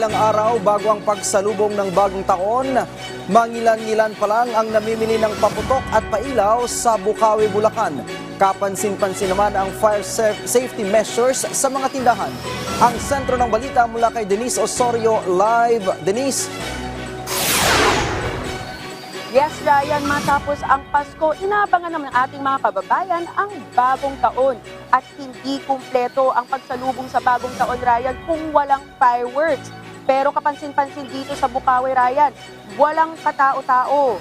Ilang araw bago ang pagsalubong ng bagong taon, mangilan-ngilan pa lang ang namimili ng paputok at pailaw sa Bukawi, Bulacan. Kapansin-pansin naman ang fire safety measures sa mga tindahan. Ang sentro ng balita mula kay Denise Osorio live. Denise. Yes, Ryan, matapos ang Pasko, inaabangan naman ng ating mga kababayan ang bagong taon. At hindi kumpleto ang pagsalubong sa bagong taon, Ryan, kung walang fireworks. Pero kapansin-pansin dito sa Bukawi, Ryan, walang katao-tao.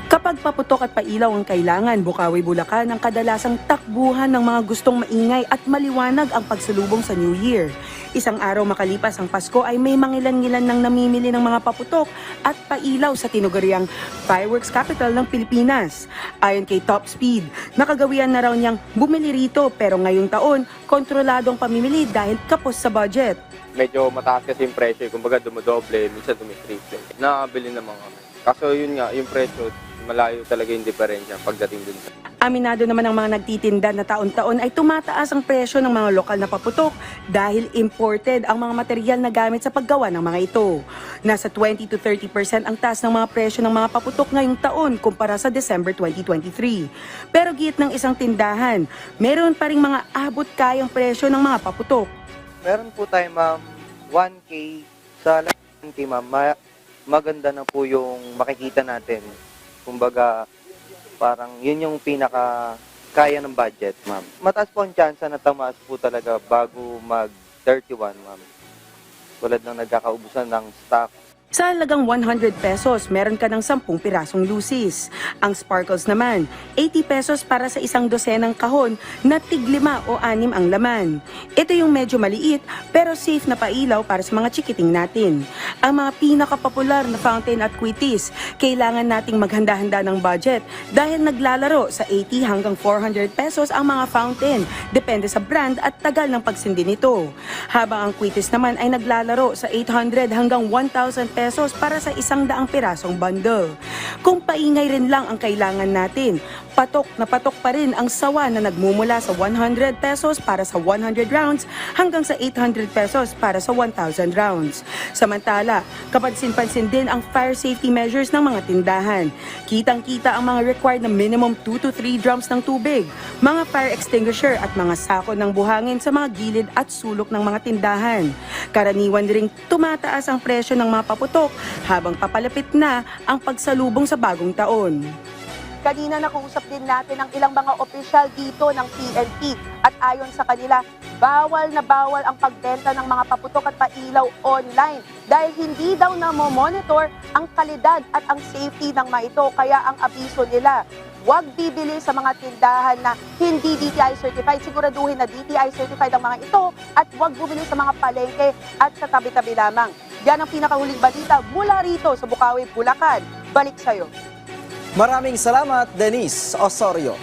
Kapag paputok at pailaw ang kailangan, Bukawi, Bulacan ang kadalasang takbuhan ng mga gustong maingay at maliwanag ang pagsalubong sa New Year. Isang araw makalipas ang Pasko ay may mangilan-ngilan ng namimili ng mga paputok at pailaw sa tinuguriang Fireworks Capital ng Pilipinas. Ayon kay Top Speed, nakagawian na raw niyang bumili rito pero ngayong taon, kontrolado ang pamimili dahil kapos sa budget. Medyo mataas kasi yung presyo, kumbaga dumodoble, minsan dumitriple. Nakabili naman kami. Kaso yun nga, yung presyo, malayo talaga yung diferensya pagdating dun sa... Aminado naman ang mga nagtitinda na taon-taon ay tumataas ang presyo ng mga lokal na paputok dahil imported ang mga material na gamit sa paggawa ng mga ito. Nasa 20 to 30% ang taas ng mga presyo ng mga paputok ngayong taon kumpara sa December 2023. Pero giit ng isang tindahan, meron pa ring mga abot kayang presyo ng mga paputok. Meron po tayo, ma'am, 1K sa 1K, ma'am. Maganda na po yung makikita natin. Kumbaga, parang yun yung pinaka kaya ng budget, ma'am. Mataas po ang tsansa na tamaas po talaga bago mag-31, ma'am. Tulad ng nagkakaubusan ng stock. Sa halagang 100 pesos, meron ka ng 10 pirasong lusis. Ang sparkles naman, 80 pesos para sa isang dosenang kahon na tig-5 o 6 ang laman. Ito yung medyo maliit pero safe na pailaw para sa mga chikiting natin. Ang mga pinakapopular na fountain at quitis, kailangan nating maghanda-handa ng budget dahil naglalaro sa 80 hanggang 400 pesos ang mga fountain, depende sa brand at tagal ng pagsindi nito. Habang ang quitis naman ay naglalaro sa 800 hanggang 1,000 pesos para sa 100 pirasong bundle. Kung paingay rin lang ang kailangan natin, patok na patok pa rin ang sawa na nagmumula sa 100 pesos para sa 100 rounds hanggang sa 800 pesos para sa 1,000 rounds. Samantala, kapansin-pansin din ang fire safety measures ng mga tindahan. Kitang-kita ang mga required na minimum 2 to 3 drums ng tubig, mga fire extinguisher at mga sako ng buhangin sa mga gilid at sulok ng mga tindahan. Karaniwan ring tumataas ang presyo ng mga paputok habang papalapit na ang pagsalubong sa bagong taon. Kanina nakausap din natin ang ilang mga opisyal dito ng PNP at ayon sa kanila, bawal na bawal ang pagbenta ng mga paputok at pailaw online dahil hindi daw na-monitor ang kalidad at ang safety ng mga ito. Kaya ang abiso nila, huwag bibili sa mga tindahan na hindi DTI certified. Siguraduhin na DTI certified ang mga ito at huwag bumili sa mga palengke at sa tabi-tabi lamang. Yan ang pinakahuling balita mula rito sa Bukawi, Bulacan. Balik sa'yo. Maraming salamat, Denise Osorio.